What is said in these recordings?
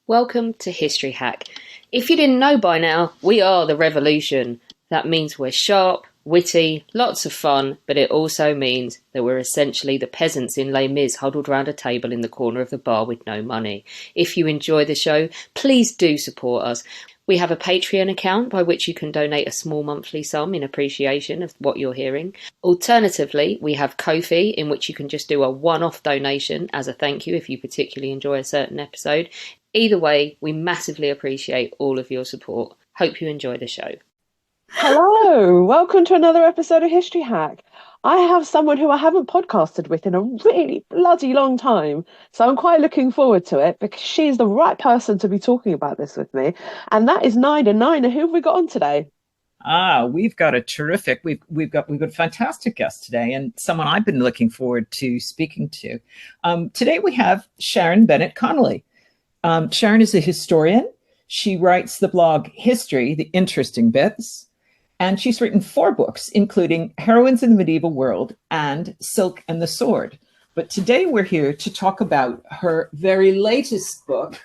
Welcome to History Hack. If you didn't know by now, we are the revolution. That means we're sharp, witty, lots of fun, but it also means that we're essentially the peasants in Les Mis huddled round a table in the corner of the bar with no money. If you enjoy the show, please do support us. We have a Patreon account by which you can donate a small monthly sum in appreciation of what you're hearing. Alternatively, we have Ko-fi, in which you can just do a one-off donation as a thank you if you particularly enjoy a certain episode. Either way, we massively appreciate all of your support. Hope you enjoy the show. Hello, welcome to another episode of History Hack. I have someone who I haven't podcasted with in a really bloody long time, so I'm quite looking forward to it because she's the right person to be talking about this with me, and that is Nina. Nina, who have we got on today? We've got a terrific, we've got a fantastic guest today, and someone I've been looking forward to speaking to. Today we have Sharon Bennet Connolly. Sharon is a historian. She writes the blog History, the Interesting Bits, and she's written 4 books, including Heroines in the Medieval World and Silk and the Sword. But today we're here to talk about her very latest book,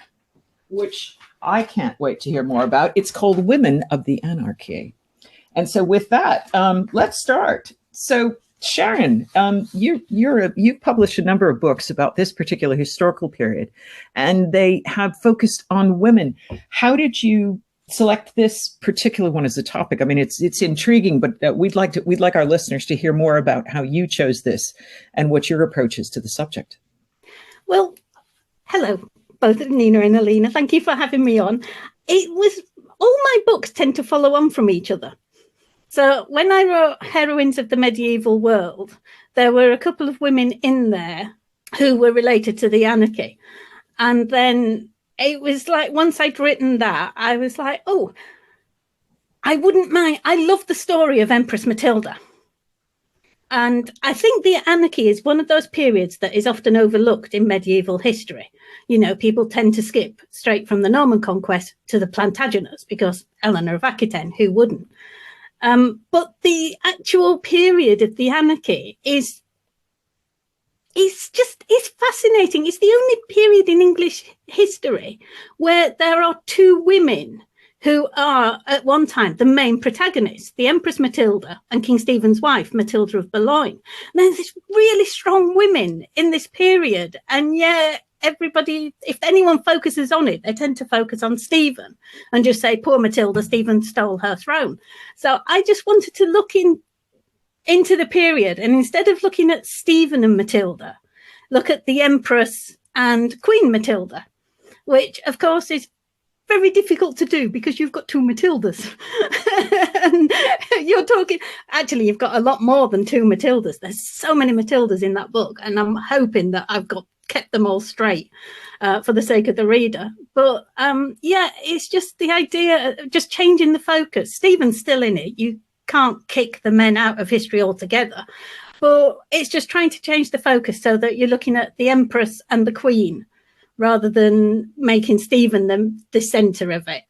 which I can't wait to hear more about. It's called Women of the Anarchy. And so with that, let's start. So Sharon, you've published a number of books about this particular historical period, and they have focused on women. How did you select this particular one as a topic? I mean, it's intriguing, but we'd like our listeners to hear more about how you chose this and what your approach is to the subject. Well, hello, both Nina and Alina. Thank you for having me on. All my books tend to follow on from each other. So when I wrote Heroines of the Medieval World, there were a couple of women in there who were related to the Anarchy. And then it was like, once I'd written that, I was like, oh, I wouldn't mind. I love the story of Empress Matilda. And I think the Anarchy is one of those periods that is often overlooked in medieval history. You know, people tend to skip straight from the Norman conquest to the Plantagenets because Eleanor of Aquitaine, who wouldn't? But the actual period of the Anarchy is fascinating. It's the only period in English history where there are 2 women who are at one time the main protagonists, the Empress Matilda and King Stephen's wife, Matilda of Boulogne. And there's these really strong women in this period, and yet everybody, if anyone focuses on it, they tend to focus on Stephen and just say, poor Matilda, Stephen stole her throne. So I just wanted to look into the period, and instead of looking at Stephen and Matilda, look at the Empress and Queen Matilda, which of course is very difficult to do because you've got 2 Matildas. And you've got a lot more than 2 Matildas. There's so many Matildas in that book, and I'm hoping that I've kept them all straight for the sake of the reader. But it's just the idea of just changing the focus. Stephen's still in it. You can't kick the men out of history altogether, but it's just trying to change the focus so that you're looking at the Empress and the Queen rather than making Stephen the centre of it.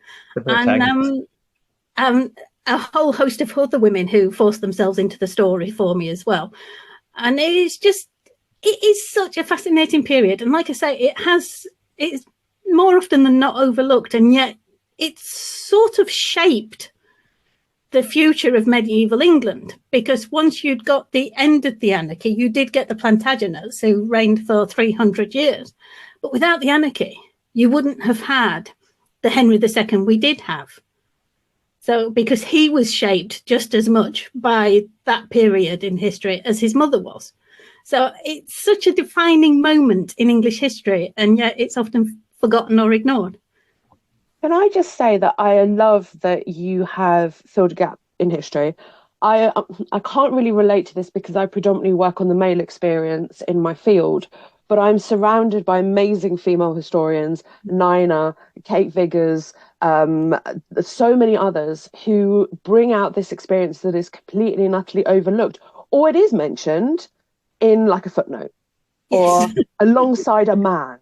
And a whole host of other women who forced themselves into the story for me as well. And it is such a fascinating period. And like I say, it's more often than not overlooked, and yet it's sort of shaped the future of medieval England, because once you'd got the end of the Anarchy, you did get the Plantagenets who reigned for 300 years. But without the Anarchy, you wouldn't have had the Henry II we did have. So because he was shaped just as much by that period in history as his mother was. So it's such a defining moment in English history, and yet it's often forgotten or ignored. Can I just say that I love that you have filled a gap in history. I can't really relate to this because I predominantly work on the male experience in my field, but I'm surrounded by amazing female historians, Nina, Kate Viggers, so many others who bring out this experience that is completely and utterly overlooked, or it is mentioned in like a footnote or alongside a man.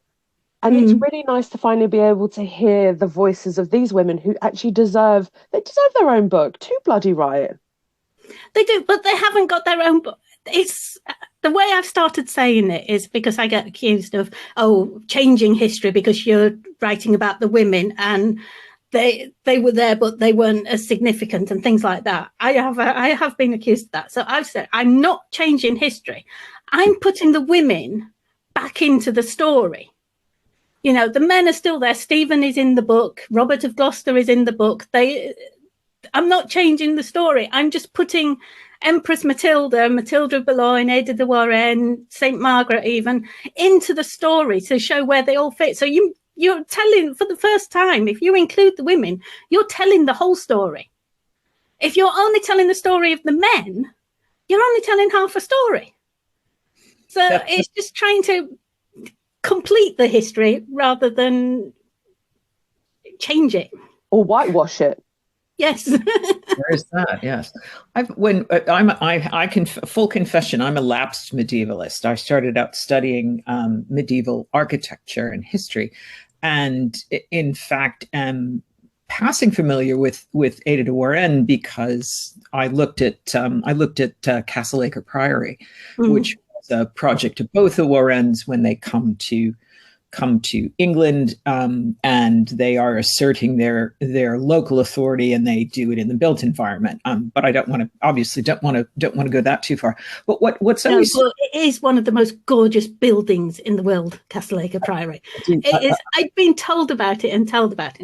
And it's really nice to finally be able to hear the voices of these women who actually deserve their own book. Too bloody right. They do, but they haven't got their own book. the way I've started saying it is because I get accused of, changing history because you're writing about the women and they were there, but they weren't as significant and things like that. I have been accused of that. So I've said, I'm not changing history. I'm putting the women back into the story. You know, the men are still there. Stephen is in the book. Robert of Gloucester is in the book. I'm not changing the story. I'm just putting Empress Matilda, Matilda of Boulogne, Ada de Warenne, St. Margaret even, into the story to show where they all fit. So you're telling, for the first time, if you include the women, you're telling the whole story. If you're only telling the story of the men, you're only telling half a story. So it's just trying to complete the history rather than change it. Or whitewash it. Yes. There is that. Yes, full confession. I'm a lapsed medievalist. I started out studying medieval architecture and history, and in fact, am passing familiar with Ada de Warenne because I looked at Castleacre Priory, which was a project of both the Warrens when they come to England, and they are asserting their local authority, and they do it in the built environment. But I don't want to go that too far. But what's always it is one of the most gorgeous buildings in the world, Castleacre Priory. It is. I'd been told about it and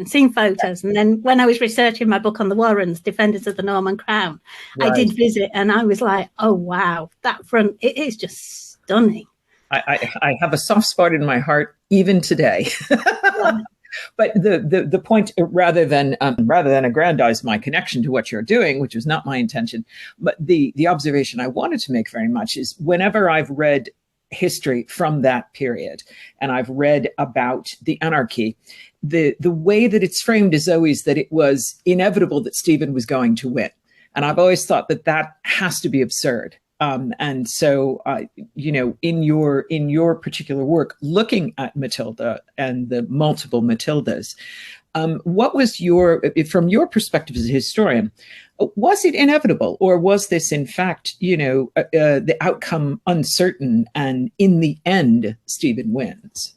seen photos, and then when I was researching my book on the Warrens, Defenders of the Norman Crown, right, I did visit, and I was like, oh wow, that front, it is just stunning. I have a soft spot in my heart even today. Yeah. But the point, rather than aggrandize my connection to what you're doing, which was not my intention, but the observation I wanted to make very much is whenever I've read history from that period and I've read about the Anarchy, the way that it's framed is always that it was inevitable that Stephen was going to win. And I've always thought that has to be absurd. And so, in your particular work, looking at Matilda and the multiple Matildas, what was from your perspective as a historian, was it inevitable, or was this in fact, the outcome uncertain, and in the end, Stephen wins?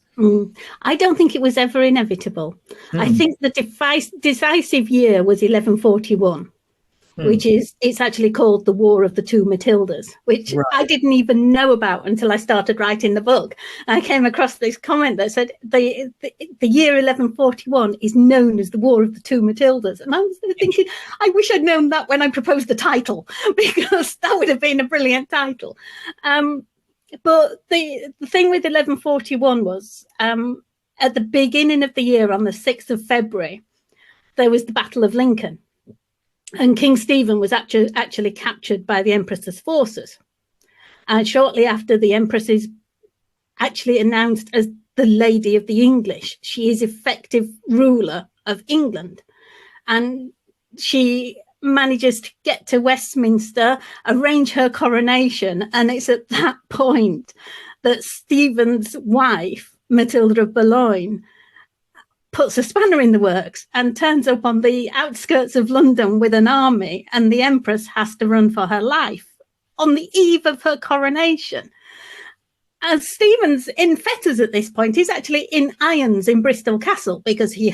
I don't think it was ever inevitable. I think the decisive year was 1141. Which it's actually called the War of the Two Matildas, which I didn't even know about until I started writing the book. I came across this comment that said the year 1141 is known as the War of the Two Matildas. And I was thinking, I wish I'd known that when I proposed the title, because that would have been a brilliant title. But the thing with 1141 was at the beginning of the year, on the 6th of February, there was the Battle of Lincoln. And King Stephen was actually captured by the Empress's forces. And shortly after, the Empress is actually announced as the Lady of the English. She is effective ruler of England. And she manages to get to Westminster, arrange her coronation. And it's at that point that Stephen's wife, Matilda of Boulogne, puts a spanner in the works and turns up on the outskirts of London with an army, and the Empress has to run for her life on the eve of her coronation. As Stephen's in fetters at this point, he's actually in irons in Bristol Castle because he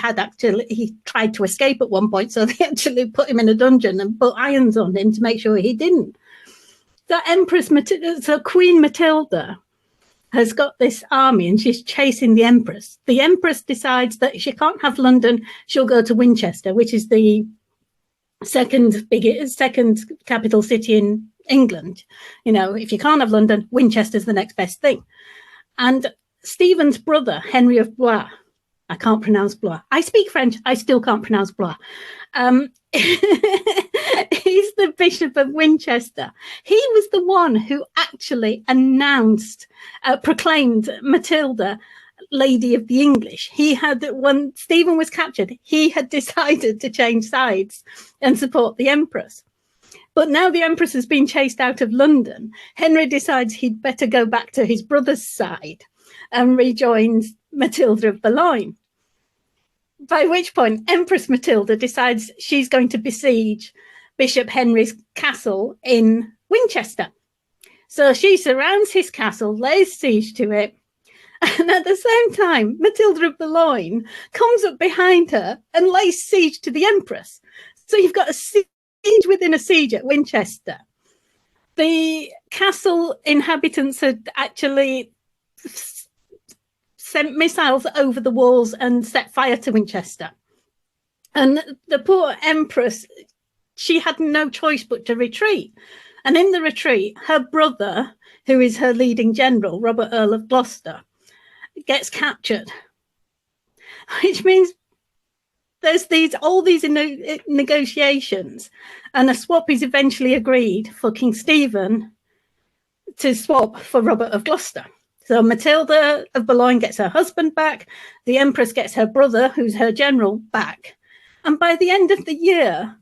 tried to escape at one point, so they actually put him in a dungeon and put irons on him to make sure he didn't. So Queen Matilda has got this army and she's chasing the Empress. The Empress decides that she can't have London, she'll go to Winchester, which is the second capital city in England. If you can't have London, Winchester's the next best thing. And Stephen's brother, Henry of Blois, I can't pronounce Blois. I speak French, I still can't pronounce Blois. He's the Bishop of Winchester. He was the one who actually proclaimed Matilda Lady of the English. When Stephen was captured, he had decided to change sides and support the Empress. But now the Empress has been chased out of London, Henry decides he'd better go back to his brother's side and rejoins Matilda of Boulogne. By which point, Empress Matilda decides she's going to besiege Bishop Henry's castle in Winchester. So she surrounds his castle, lays siege to it, and at the same time, Matilda of Boulogne comes up behind her and lays siege to the Empress. So you've got a siege within a siege at Winchester. The castle inhabitants had actually sent missiles over the walls and set fire to Winchester. And the poor Empress, she had no choice but to retreat. And in the retreat, her brother, who is her leading general, Robert, Earl of Gloucester, gets captured, which means there's all these negotiations, and a swap is eventually agreed for King Stephen to swap for Robert of Gloucester. So Matilda of Boulogne gets her husband back, the Empress gets her brother, who's her general, back. And by the end of the year,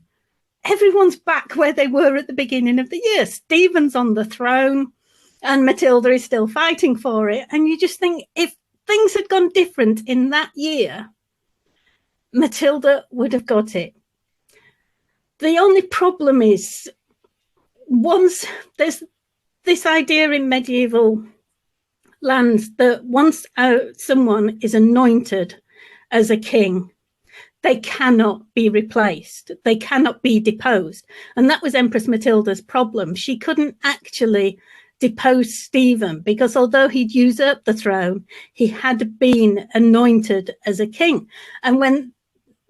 everyone's back where they were at the beginning of the year. Stephen's on the throne and Matilda is still fighting for it. And you just think, if things had gone different in that year, Matilda would have got it. The only problem is, once there's this idea in medieval lands that once someone is anointed as a king, they cannot be replaced. They cannot be deposed. And that was Empress Matilda's problem. She couldn't actually depose Stephen because although he'd usurped the throne, he had been anointed as a king. And when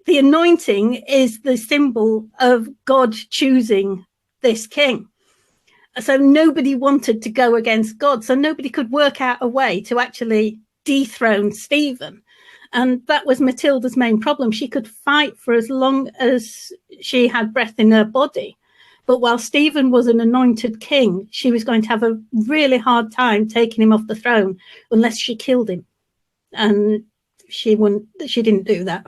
the anointing is the symbol of God choosing this king. So nobody wanted to go against God. So nobody could work out a way to actually dethrone Stephen. And that was Matilda's main problem. She could fight for as long as she had breath in her body. But while Stephen was an anointed king, she was going to have a really hard time taking him off the throne unless she killed him. And she didn't do that.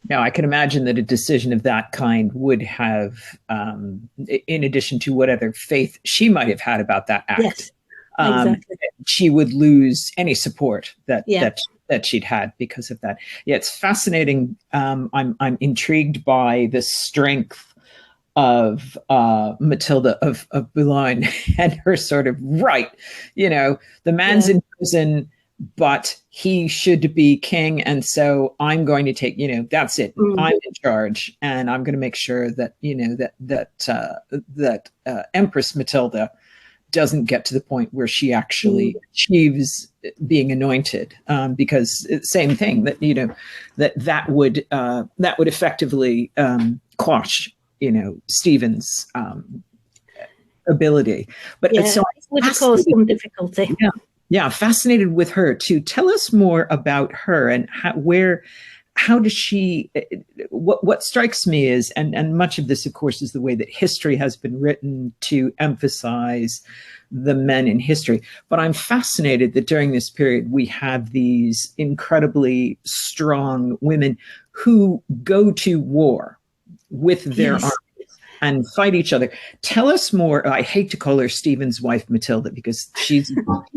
Now, I can imagine that a decision of that kind would have, in addition to whatever faith she might have had about that act, yes, exactly. She would lose any support that she'd had because of that. Yeah, it's fascinating. I'm intrigued by the strength of Matilda of Boulogne and her sort of the man's in prison, but he should be king, and so I'm going to take, that's it. I'm in charge, and I'm going to make sure that that Empress Matilda doesn't get to the point where she actually achieves being anointed, because same thing that would effectively quash Stephen's ability, but it would cause some difficulty. Yeah, fascinated with her too. Tell us more about her and how does she, what strikes me is, and much of this, of course, is the way that history has been written to emphasize the men in history. But I'm fascinated that during this period, we have these incredibly strong women who go to war with their armies and fight each other. Tell us more. I hate to call her Stephen's wife, Matilda, because she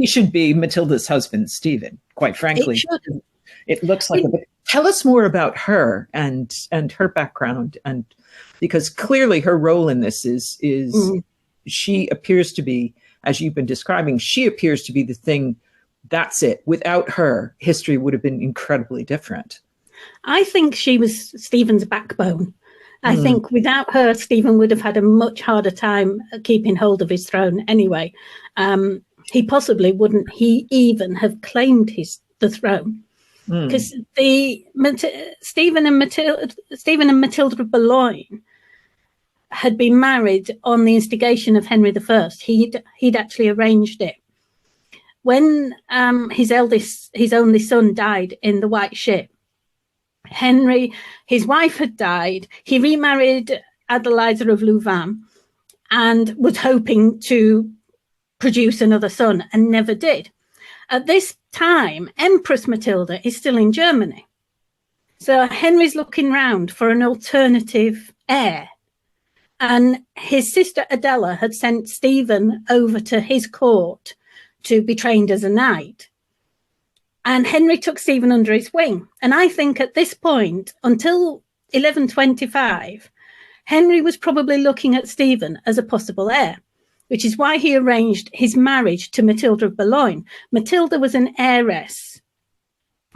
should be Matilda's husband, Stephen, quite frankly. It looks like tell us more about her and her background, and because clearly her role in this is she appears to be, as you've been describing, she appears to be the thing. That's it. Without her, history would have been incredibly different. I think she was Stephen's backbone. I think without her, Stephen would have had a much harder time keeping hold of his throne anyway. He possibly wouldn't even have claimed the throne, because Stephen and Matilda of Boulogne had been married on the instigation of Henry I. He'd actually arranged it. When his only son died in the White Ship, Henry, his wife had died. He remarried Adeliza of Louvain and was hoping to produce another son and never did. At this time, Empress Matilda is still in Germany. So Henry's looking round for an alternative heir. And his sister Adela had sent Stephen over to his court to be trained as a knight. And Henry took Stephen under his wing. And I think at this point, until 1125, Henry was probably looking at Stephen as a possible heir. which is why he arranged his marriage to Matilda of Boulogne. Matilda was an heiress.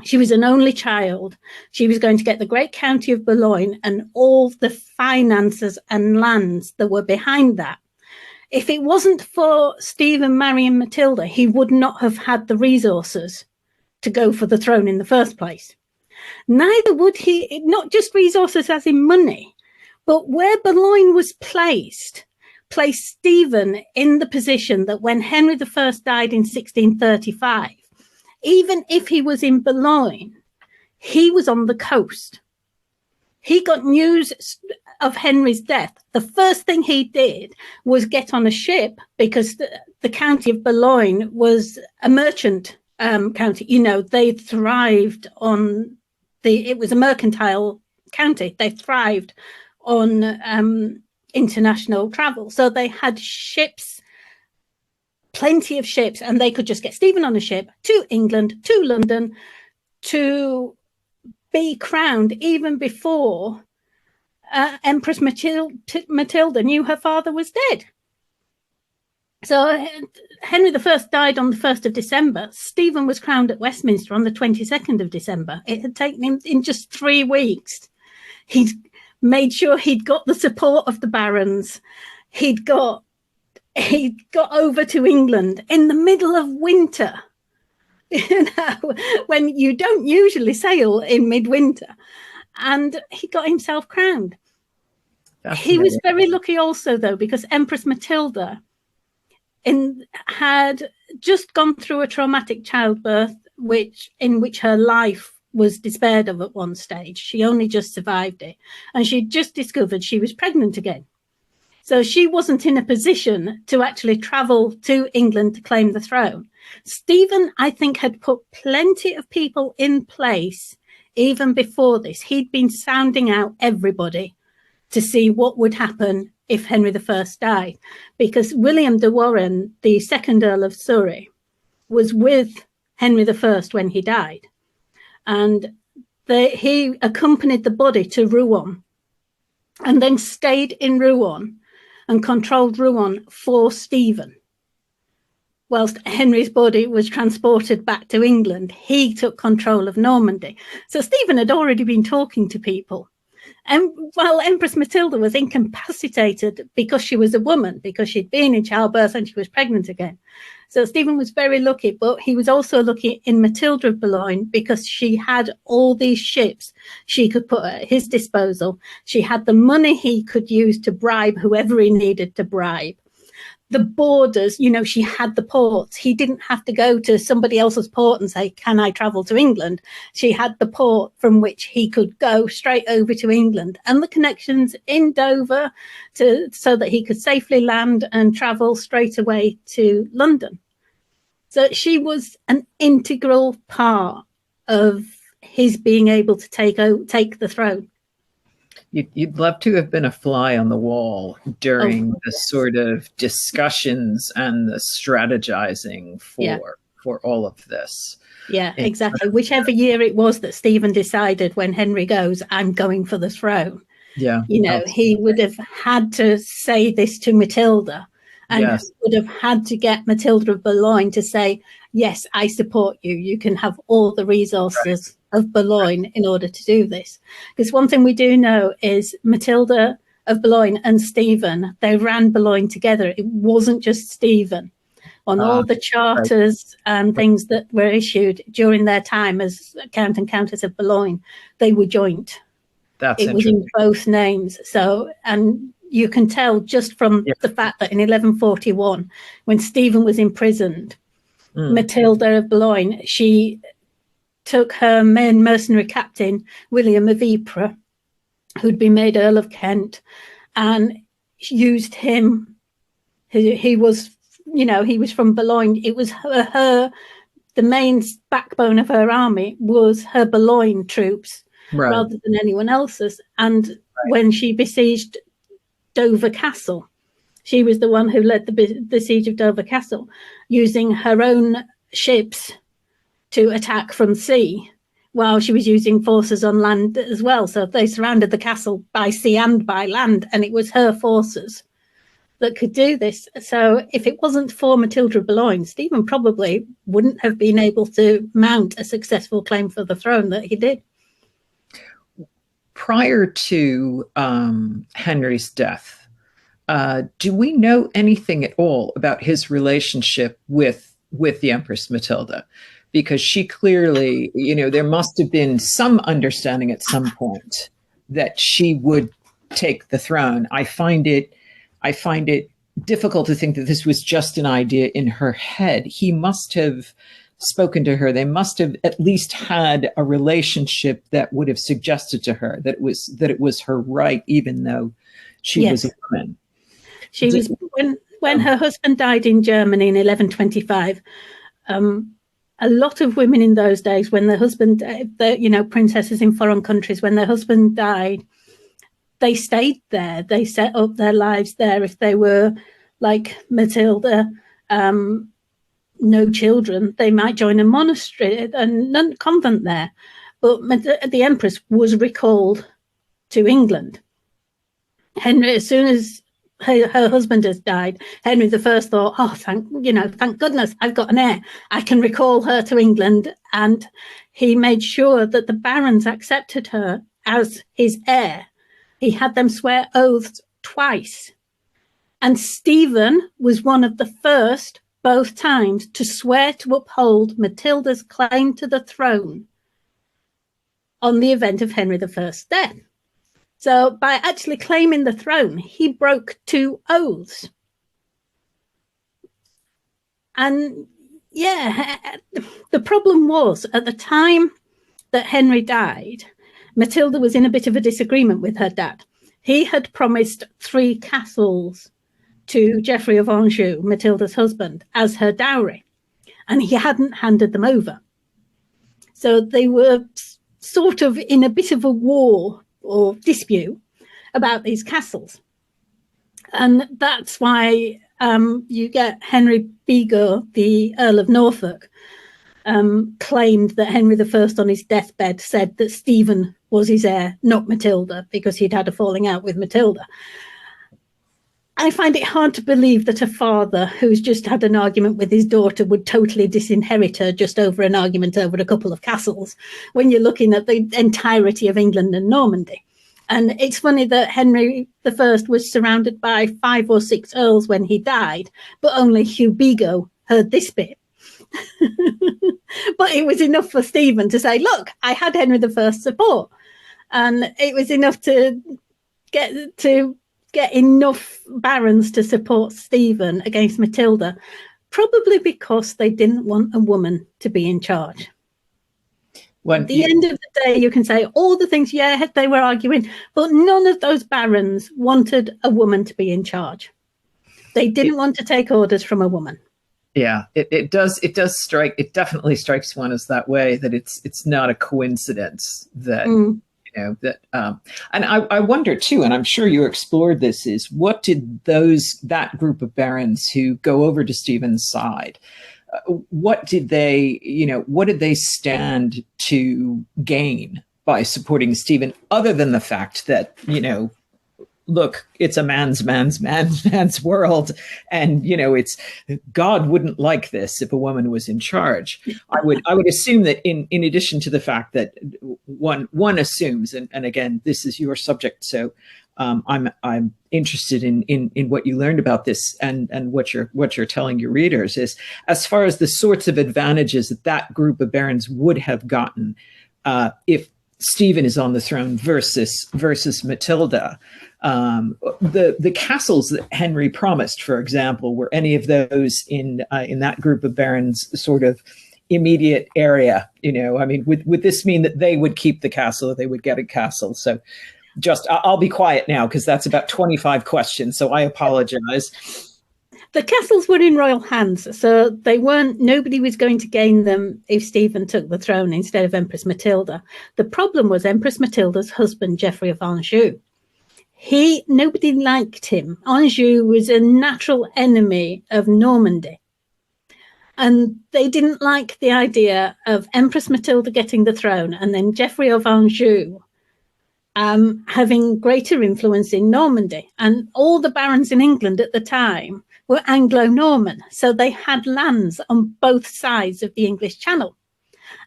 She was an only child. She was going to get the great county of Boulogne and all the finances and lands that were behind that. If it wasn't for Stephen marrying Matilda, he would not have had the resources to go for the throne in the first place. Neither would he, not just resources as in money, but where Boulogne was placed Stephen in the position that when Henry I died in 1635, even if he was in Boulogne, he was on the coast. He got news of Henry's death. The first thing he did was get on a ship, because the county of Boulogne was a merchant county. You know, they thrived on it was a mercantile county. They thrived on international travel. So they had ships, plenty of ships, and they could just get Stephen on a ship to England, to London, to be crowned even before Empress Matilda knew her father was dead. So Henry I died on the 1st of December. Stephen was crowned at Westminster on the 22nd of December. It had taken him in just 3 weeks. He'd made sure he'd got the support of the barons. He got over to England in the middle of winter, you know, when you don't usually sail in midwinter, and he got himself crowned. He was very lucky also, though, because Empress Matilda had just gone through a traumatic childbirth, in which her life was despaired of at one stage. She only just survived it, and she'd just discovered she was pregnant again. So she wasn't in a position to actually travel to England to claim the throne. Stephen, I think, had put plenty of people in place even before this. He'd been sounding out everybody to see what would happen if Henry I died, because William de Warenne, the second Earl of Surrey, was with Henry I when he died. And he accompanied the body to Rouen and then stayed in Rouen and controlled Rouen for Stephen. Whilst Henry's body was transported back to England, he took control of Normandy. So Stephen had already been talking to people. And while Empress Matilda was incapacitated because she was a woman, because she'd been in childbirth and she was pregnant again. So Stephen was very lucky, but he was also lucky in Matilda of Boulogne because she had all these ships she could put at his disposal. She had the money he could use to bribe whoever he needed to bribe. The borders, you know, she had the ports. He didn't have to go to somebody else's port and say, can I travel to England? She had the port from which he could go straight over to England, and the connections in Dover so that he could safely land and travel straight away to London. So she was an integral part of his being able to take the throne. You'd love to have been a fly on the wall during the sort of discussions and the strategizing for all of this. Yeah, exactly. Whichever year it was that Stephen decided, when Henry goes, I'm going for the throne. Yeah. You know, he would have had to say this to Matilda, and would have had to get Matilda of Boulogne to say, yes, I support you. You can have all the resources of Boulogne in order to do this. Because one thing we do know is Matilda of Boulogne and Stephen, they ran Boulogne together. It wasn't just Stephen. On all the charters and things that were issued during their time as Count and Countess of Boulogne, they were joint. It was in both names. So, and you can tell just from the fact that in 1141, when Stephen was imprisoned, Matilda of Boulogne, she took her main mercenary captain, William of Ypres, who'd been made Earl of Kent, and used him. He was, you know, he was from Boulogne. It was the main backbone of her army was her Boulogne troops rather than anyone else's. And when she besieged Dover Castle, she was the one who led the siege of Dover Castle, using her own ships to attack from sea, while she was using forces on land as well. So they surrounded the castle by sea and by land, and it was her forces that could do this. So if it wasn't for Matilda of Boulogne, Stephen probably wouldn't have been able to mount a successful claim for the throne that he did. Prior to Henry's death, do we know anything at all about his relationship with the Empress Matilda? Because she clearly, there must have been some understanding at some point that she would take the throne. I find it difficult to think that this was just an idea in her head. He must have spoken to her. They must have at least had a relationship that would have suggested to her that it was her right, even though she was a woman. She was when her husband died in Germany in 1125. A lot of women in those days, when their husband, princesses in foreign countries, when their husband died, they stayed there. They set up their lives there. If they were like Matilda, no children, they might join a monastery and a convent there. But the Empress was recalled to England. Henry, as soon as her husband has died, Henry I thought, oh, thank goodness, I've got an heir. I can recall her to England. And he made sure that the barons accepted her as his heir. He had them swear oaths twice. And Stephen was one of the first, both times, to swear to uphold Matilda's claim to the throne on the event of Henry I's death. So by actually claiming the throne, he broke 2 oaths. And the problem was, at the time that Henry died, Matilda was in a bit of a disagreement with her dad. He had promised 3 castles to Geoffrey of Anjou, Matilda's husband, as her dowry, and he hadn't handed them over. So they were sort of in a bit of a war or dispute about these castles. And that's why you get Henry Bigod, the Earl of Norfolk, claimed that Henry I on his deathbed said that Stephen was his heir, not Matilda, because he'd had a falling out with Matilda. I find it hard to believe that a father who's just had an argument with his daughter would totally disinherit her just over an argument over a couple of castles, when you're looking at the entirety of England and Normandy. And it's funny that Henry I was surrounded by 5 or 6 earls when he died, but only Hugh Bigod heard this bit. But it was enough for Stephen to say, look, I had Henry I's support. And it was enough to get enough barons to support Stephen against Matilda, probably because they didn't want a woman to be in charge. At the end of the day, you can say all the things, they were arguing, but none of those barons wanted a woman to be in charge. They didn't want to take orders from a woman. Yeah, it definitely strikes one as that way, that it's not a coincidence that and I wonder too, and I'm sure you explored this, is what did that group of barons who go over to Stephen's side, what did they stand to gain by supporting Stephen, other than the fact that, look, it's a man's world, and it's, God wouldn't like this if a woman was in charge. I would assume that in addition to the fact that one assumes, and again, this is your subject, so I'm interested in what you learned about this and what you're telling your readers, is as far as the sorts of advantages that group of barons would have gotten if Stephen is on the throne versus Matilda. The castles that Henry promised, for example, were any of those in that group of barons sort of immediate area? Would this mean that they would keep the castle, they would get a castle? So I'll be quiet now, because that's about 25 questions, so I apologize. The castles were in royal hands, so nobody was going to gain them if Stephen took the throne instead of Empress Matilda. The problem was Empress Matilda's husband, Geoffrey of Anjou. Nobody liked him. Anjou was a natural enemy of Normandy. And they didn't like the idea of Empress Matilda getting the throne and then Geoffrey of Anjou having greater influence in Normandy. And all the barons in England at the time were Anglo-Norman, so they had lands on both sides of the English Channel.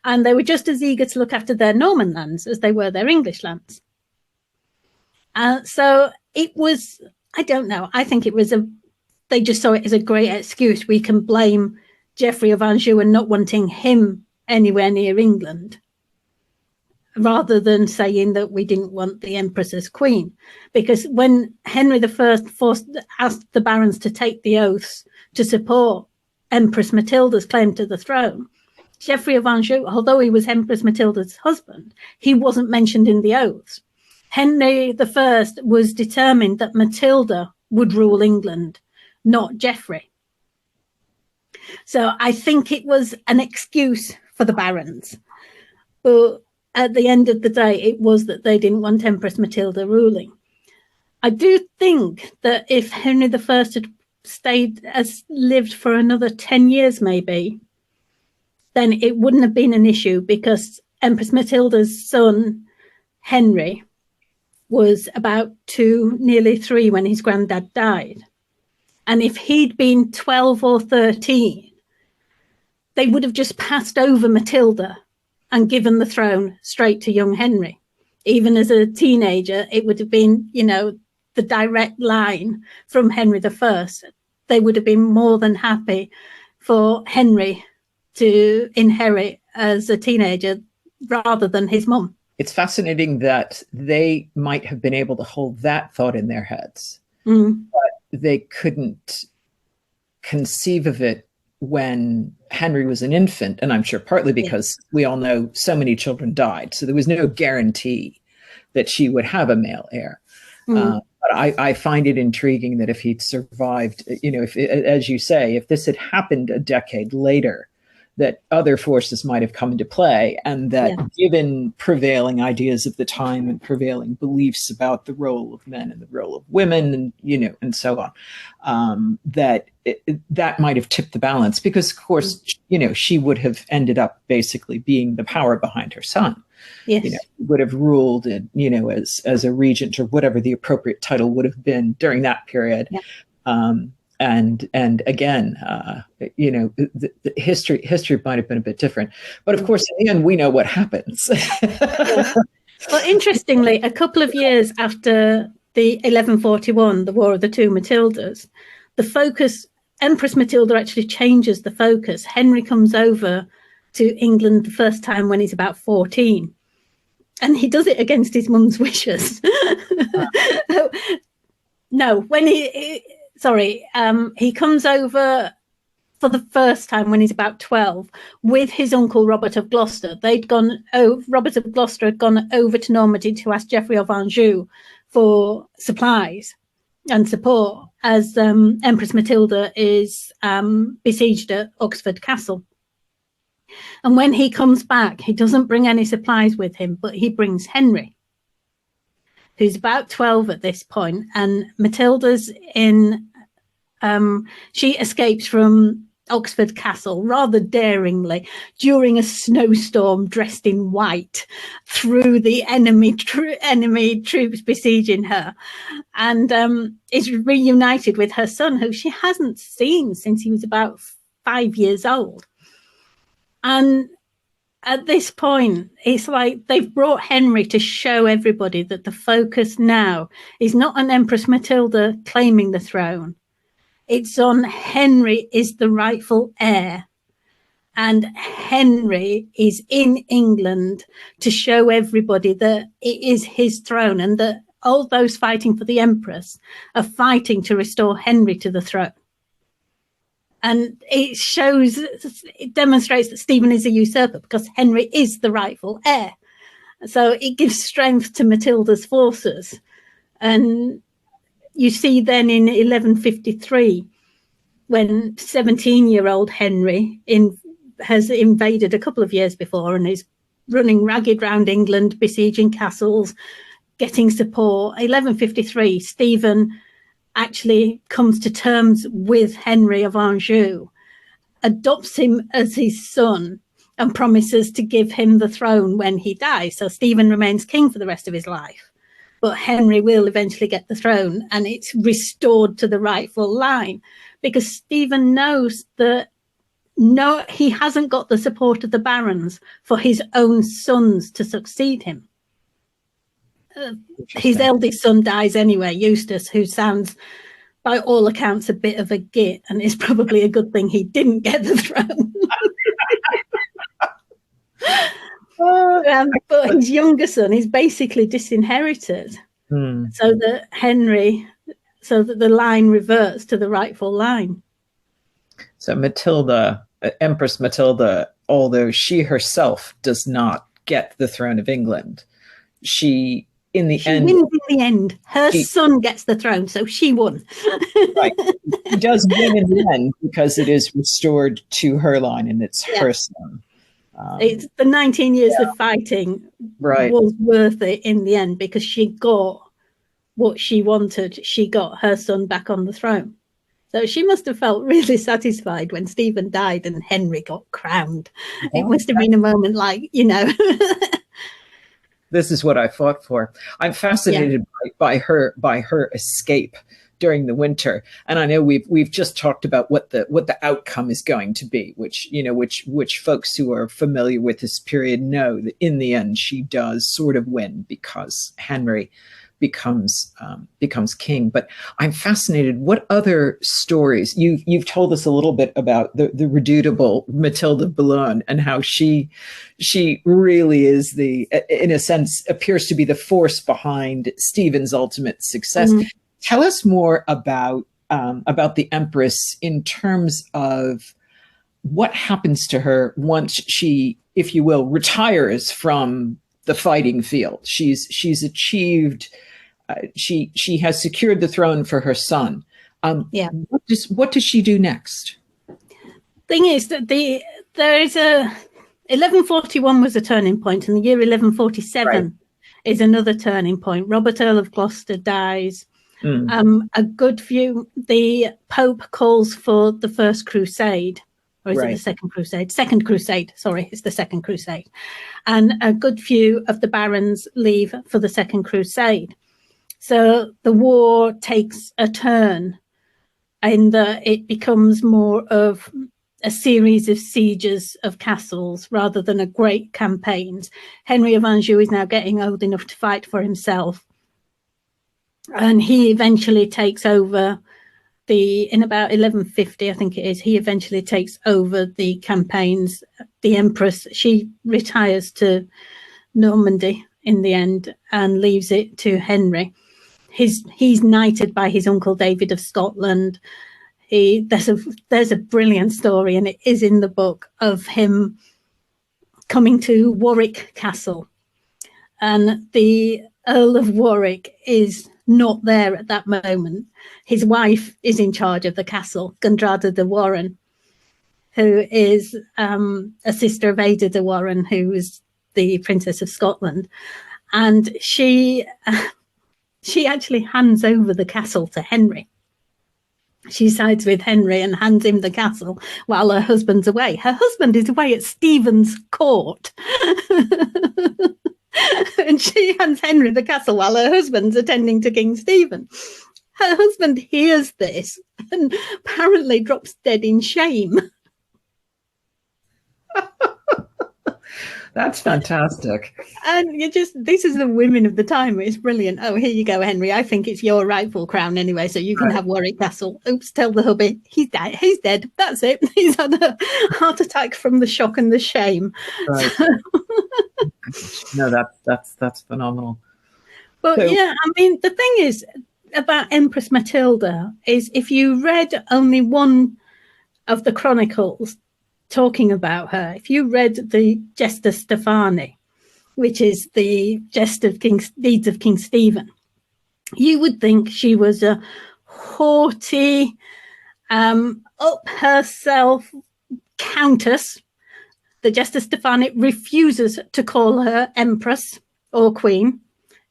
And they were just as eager to look after their Norman lands as they were their English lands. So it was, I don't know, I think it was they just saw it as a great excuse. We can blame Geoffrey of Anjou and not wanting him anywhere near England, rather than saying that we didn't want the Empress as queen. Because when Henry I asked the barons to take the oaths to support Empress Matilda's claim to the throne, Geoffrey of Anjou, although he was Empress Matilda's husband, he wasn't mentioned in the oaths. Henry I was determined that Matilda would rule England, not Geoffrey. So I think it was an excuse for the barons. But at the end of the day, it was that they didn't want Empress Matilda ruling. I do think that if Henry I had lived for another 10 years maybe, then it wouldn't have been an issue, because Empress Matilda's son, Henry, was about 2, nearly 3 when his granddad died. And if he'd been 12 or 13, they would have just passed over Matilda and given the throne straight to young Henry. Even as a teenager, it would have been, the direct line from Henry I. They would have been more than happy for Henry to inherit as a teenager rather than his mum. It's fascinating that they might have been able to hold that thought in their heads, but they couldn't conceive of it when Henry was an infant. And I'm sure partly because we all know so many children died. So there was no guarantee that she would have a male heir. But I find it intriguing that if he'd survived, as you say, if this had happened a decade later, that other forces might have come into play, and that given prevailing ideas of the time and prevailing beliefs about the role of men and the role of women, and and so on, that might have tipped the balance, because of course she would have ended up basically being the power behind her son. Yes. Would have ruled as a regent, or whatever the appropriate title would have been during that period. And again, the history might have been a bit different, but of course, in the end, we know what happens. Well, interestingly, a couple of years after the 1141, the War of the Two Matildas, the focus, Empress Matilda actually changes the focus. Henry comes over to England the first time when he's about 14, and he does it against his mum's wishes. No, when he comes over for the first time when he's about 12 with his uncle Robert of Gloucester. Robert of Gloucester had gone over to Normandy to ask Geoffrey of Anjou for supplies and support as Empress Matilda is besieged at Oxford Castle. And when he comes back, he doesn't bring any supplies with him, but he brings Henry, who's about 12 at this point, and Matilda's she escapes from Oxford Castle rather daringly during a snowstorm, dressed in white, through the enemy troops besieging her, and is reunited with her son, who she hasn't seen since he was about 5 years old. And at this point, it's like they've brought Henry to show everybody that the focus now is not on Empress Matilda claiming the throne. It's on Henry is the rightful heir. And Henry is in England to show everybody that it is his throne, and that all those fighting for the Empress are fighting to restore Henry to the throne. And it demonstrates that Stephen is a usurper because Henry is the rightful heir. So it gives strength to Matilda's forces. And you see then in 1153, when 17-year-old Henry has invaded a couple of years before and is running ragged round England, besieging castles, getting support. 1153, Stephen actually comes to terms with Henry of Anjou, adopts him as his son, and promises to give him the throne when he dies. So Stephen remains king for the rest of his life. but Henry will eventually get the throne, and it's restored to the rightful line, because Stephen knows that no, he hasn't got the support of the barons for his own sons to succeed him. His eldest son dies anyway, Eustace, who sounds, by all accounts, a bit of a git, and it's probably a good thing he didn't get the throne. But his younger son is basically disinherited, so that the line reverts to the rightful line. So Matilda, Empress Matilda, although she herself does not get the throne of England, she wins in the end. Her son gets the throne, so she won. Right. She does win in the end because it is restored to her line, and it's her son. It's the 19 years of fighting was worth it in the end, because she got what she wanted. She got her son back on the throne. So she must have felt really satisfied when Stephen died and Henry got crowned. It must have been a moment like, this is what I fought for. I'm fascinated by her escape during the winter, and I know we've just talked about what the outcome is going to be, which folks who are familiar with this period know that in the end she does sort of win because Henry becomes king. But I'm fascinated. What other stories you've told us a little bit about the redoubtable Matilda Boulogne and how she really is in a sense appears to be the force behind Stephen's ultimate success. Mm-hmm. Tell us more about the Empress in terms of what happens to her once she, if you will, retires from the fighting field. She's achieved. She has secured the throne for her son. What does she do next? Thing is that there is 1141 was a turning point, and the year 1147 is another turning point. Robert, Earl of Gloucester, dies. A good few. The Pope calls for the First Crusade, or is it the Second Crusade? Second Crusade. Sorry, it's the Second Crusade, and a good few of the barons leave for the Second Crusade. So the war takes a turn in that it becomes more of a series of sieges of castles rather than a great campaigns. Henry of Anjou is now getting old enough to fight for himself. And he eventually takes over in about 1150, I think it is, he eventually takes over the campaigns. The Empress, she retires to Normandy in the end and leaves it to Henry. He's knighted by his uncle David of Scotland. There's a brilliant story, and it is in the book, of him coming to Warwick Castle. And the Earl of Warwick is not there at that moment. His wife is in charge of the castle, Gundrada de Warren, who is a sister of Ada de Warren, who was the Princess of Scotland. And she actually hands over the castle to Henry. She sides with Henry and hands him the castle while her husband's away. Her husband is away at Stephen's court. And she hands Henry the castle while her husband's attending to King Stephen. Her husband hears this and apparently drops dead in shame. That's fantastic. And this is the women of the time. It's brilliant. Oh, here you go, Henry. I think it's your rightful crown anyway, so you can have Warwick Castle. Oops, tell the hubby. He's dead. He's dead. That's it. He's had a heart attack from the shock and the shame. Right. No, that's phenomenal. But yeah, I mean, the thing is about Empress Matilda is if you read only one of the chronicles talking about her, if you read the Gesta Stephani, which is the Gest of Deeds of King Stephen, you would think she was a haughty, up herself countess. The Gesta Stephani refuses to call her empress or queen.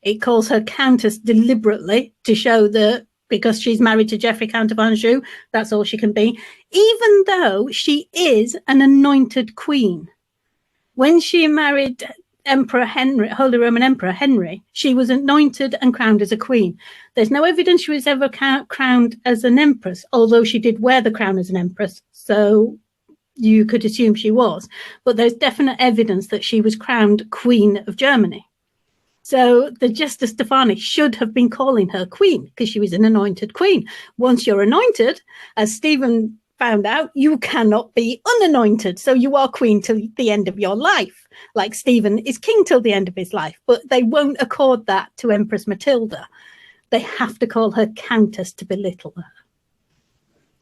It calls her countess deliberately to show that because she's married to Geoffrey, Count of Anjou, that's all she can be, even though she is an anointed queen. When she married Emperor Henry, Holy Roman Emperor Henry, she was anointed and crowned as a queen. There's no evidence she was ever crowned as an empress, although she did wear the crown as an empress, so you could assume she was. But there's definite evidence that she was crowned Queen of Germany. So the Jester Stephani should have been calling her queen because she was an anointed queen. Once you're anointed, as Stephen found out, you cannot be unanointed. So you are queen till the end of your life, like Stephen is king till the end of his life. But they won't accord that to Empress Matilda. They have to call her countess to belittle her.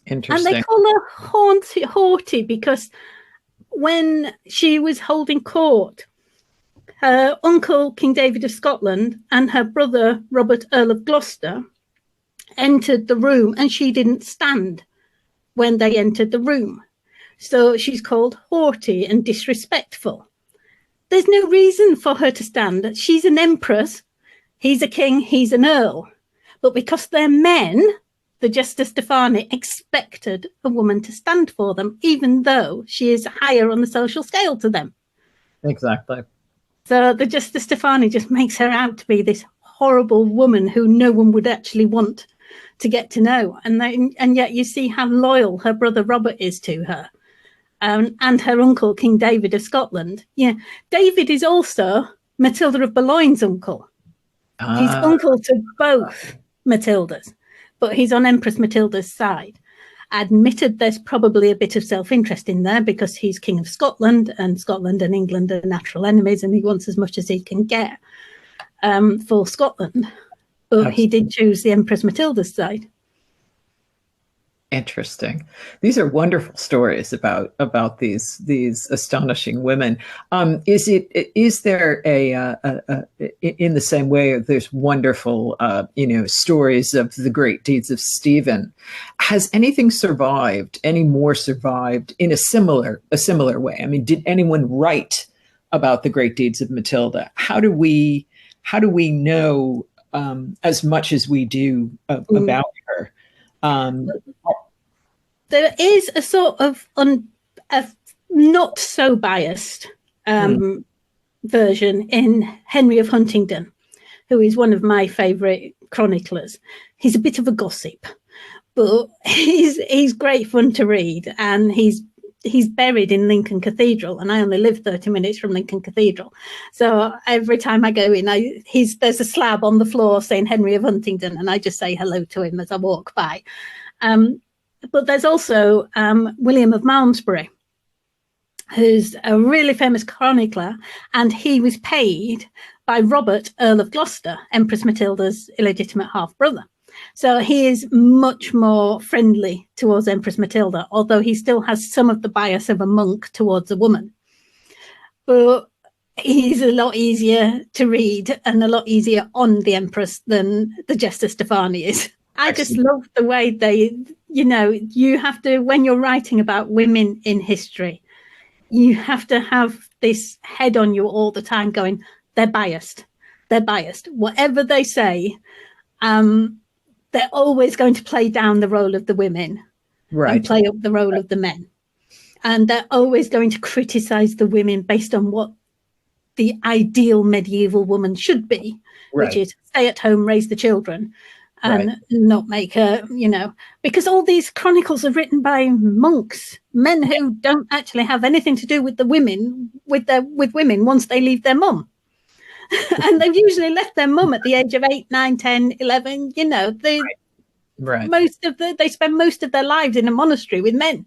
Interesting. And they call her haughty because when she was holding court, her uncle, King David of Scotland, and her brother, Robert, Earl of Gloucester, entered the room, and she didn't stand when they entered the room. So she's called haughty and disrespectful. There's no reason for her to stand. She's an empress. He's a king. He's an earl. But because they're men, the Jester Stephani expected a woman to stand for them, even though she is higher on the social scale to them. Exactly. So the Jester Stephani just makes her out to be this horrible woman who no one would actually want to get to know. And yet you see how loyal her brother Robert is to her. And her uncle, King David of Scotland. Yeah, David is also Matilda of Boulogne's uncle. He's uncle to both Matildas, but he's on Empress Matilda's side. Admitted there's probably a bit of self-interest in there because he's King of Scotland and England are natural enemies and he wants as much as he can get for Scotland. But Absolutely. He did choose the Empress Matilda's side. Interesting. These are wonderful stories about these astonishing women. Is there in the same way there's wonderful stories of the great deeds of Stephen? Has anything survived? Any more survived in a similar way? I mean, did anyone write about the great deeds of Matilda? How do we know as much as we do about her? There is a sort of a not so biased version in Henry of Huntingdon, who is one of my favourite chroniclers. He's a bit of a gossip, but he's great fun to read, and he's buried in Lincoln Cathedral, and I only live 30 minutes from Lincoln Cathedral. So every time I go in, there's a slab on the floor saying Henry of Huntingdon, and I just say hello to him as I walk by. But there's also William of Malmesbury, who's a really famous chronicler, and he was paid by Robert, Earl of Gloucester, Empress Matilda's illegitimate half-brother. So he is much more friendly towards Empress Matilda, although he still has some of the bias of a monk towards a woman. But he's a lot easier to read and a lot easier on the Empress than the Jester Stephani is. I just love the way you have to, when you're writing about women in history, you have to have this head on you all the time going, they're biased. Whatever they say, they're always going to play down the role of the women and play up the role of the men. And they're always going to criticize the women based on what the ideal medieval woman should be, which is stay at home, raise the children. And not make her, because all these chronicles are written by monks, men who don't actually have anything to do with the women, with women once they leave their mum. And they've usually left their mum at the age of 8, 9, 10, 11. They spend most of their lives in a monastery with men.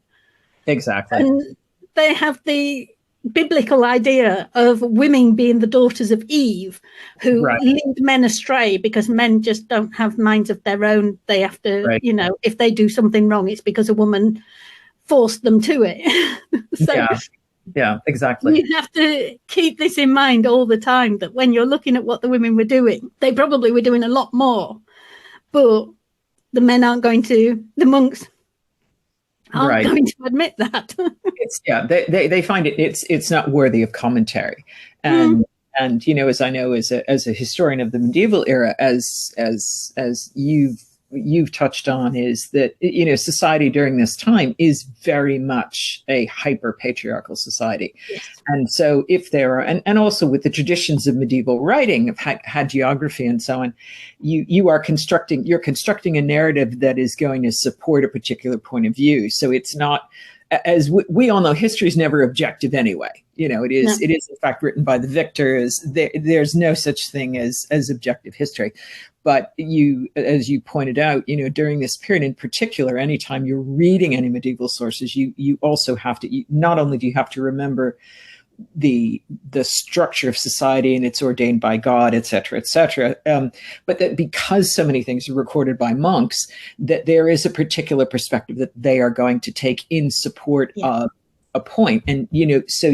Exactly. And they have the biblical idea of women being the daughters of Eve who lead men astray because men just don't have minds of their own. They have to, if they do something wrong, it's because a woman forced them to it. Yeah, exactly. You have to keep this in mind all the time, that when you're looking at what the women were doing, they probably were doing a lot more, but the men aren't going to, the monks aren't going to admit that. They find it's not worthy of commentary, and as I know as a historian of the medieval era, as you've you've touched on is that, you know, society during this time is very much a hyper patriarchal society. Yes. And so if there are, and also with the traditions of medieval writing, of hagiography and so on, you're constructing a narrative that is going to support a particular point of view. So it's not, as we all know, history is never objective anyway. You know, it is in fact written by the victors. There's no such thing as objective history. But as you pointed out, you know, during this period in particular, anytime you're reading any medieval sources, you also have to, not only do you have to remember the structure of society and it's ordained by God, et cetera, but that because so many things are recorded by monks, that there is a particular perspective that they are going to take in support of a point. And, you know, so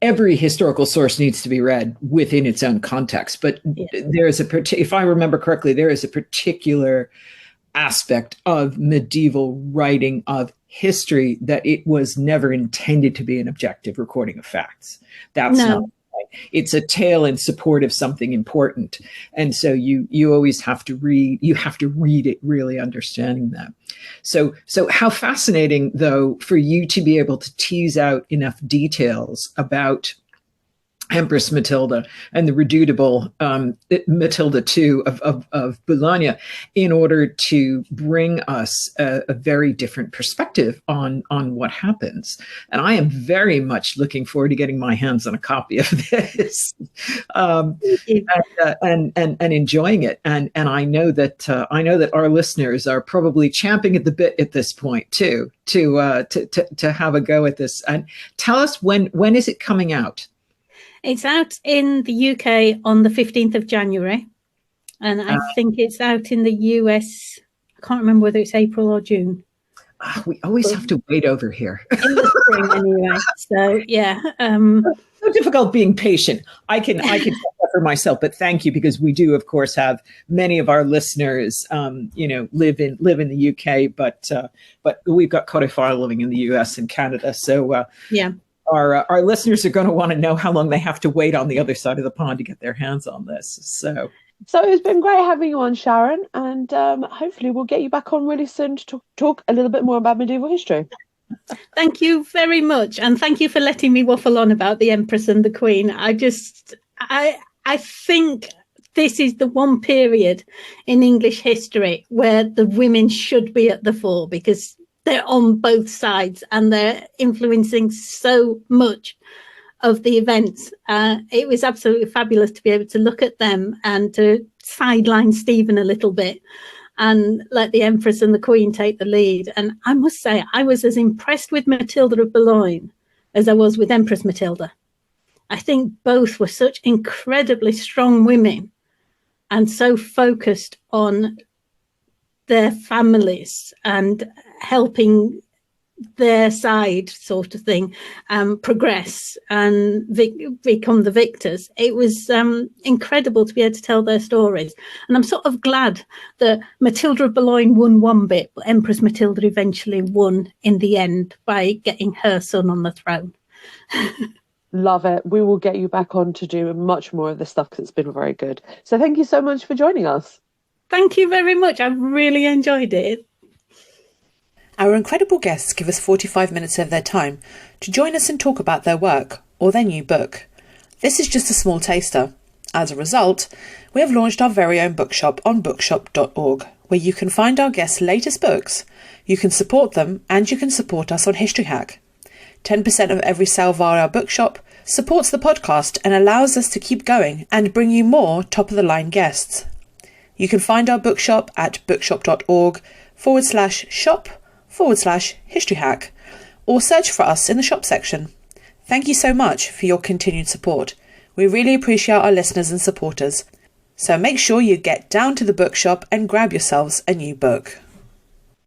every historical source needs to be read within its own context. But there is if I remember correctly, there is a particular aspect of medieval writing of history that it was never intended to be an objective recording of facts. That's not right. It's a tale in support of something important. And so you always have to read it really understanding that. So how fascinating, though, for you to be able to tease out enough details about Empress Matilda and the redoubtable Matilda II of Bologna in order to bring us a very different perspective on what happens. And I am very much looking forward to getting my hands on a copy of this and enjoying it. And I know that our listeners are probably champing at the bit at this point too to have a go at this. And tell us when is it coming out? It's out in the UK on the 15th of January, and I think it's out in the US. I can't remember whether it's April or June. We always have to wait over here. In the spring, anyway. So, yeah. So difficult being patient. I can check that for myself, but thank you, because we do, of course, have many of our listeners, live in the UK, but we've got Cote d'Ivoire living in the US and Canada. So, yeah. Our listeners are going to want to know how long they have to wait on the other side of the pond to get their hands on this. So it's been great having you on, Sharon, and hopefully we'll get you back on really soon to talk a little bit more about medieval history. Thank you very much, and thank you for letting me waffle on about the Empress and the Queen. I think this is the one period in English history where the women should be at the fore, because they're on both sides and they're influencing so much of the events. It was absolutely fabulous to be able to look at them and to sideline Stephen a little bit and let the Empress and the Queen take the lead. And I must say, I was as impressed with Matilda of Boulogne as I was with Empress Matilda. I think both were such incredibly strong women and so focused on their families and helping their side, sort of thing, progress and become the victors. It was incredible to be able to tell their stories. And I'm sort of glad that Matilda of Boulogne won one bit, but Empress Matilda eventually won in the end by getting her son on the throne. Love it. We will get you back on to do much more of this stuff because it's been very good. So thank you so much for joining us. Thank you very much. I've really enjoyed it. Our incredible guests give us 45 minutes of their time to join us and talk about their work or their new book. This is just a small taster. As a result, we have launched our very own bookshop on bookshop.org, where you can find our guests' latest books, you can support them, and you can support us on History Hack. 10% of every sale via our bookshop supports the podcast and allows us to keep going and bring you more top-of-the-line guests. You can find our bookshop at bookshop.org/shop/History Hack, or search for us in the shop section. Thank you so much for your continued support. We really appreciate our listeners and supporters. So make sure you get down to the bookshop and grab yourselves a new book.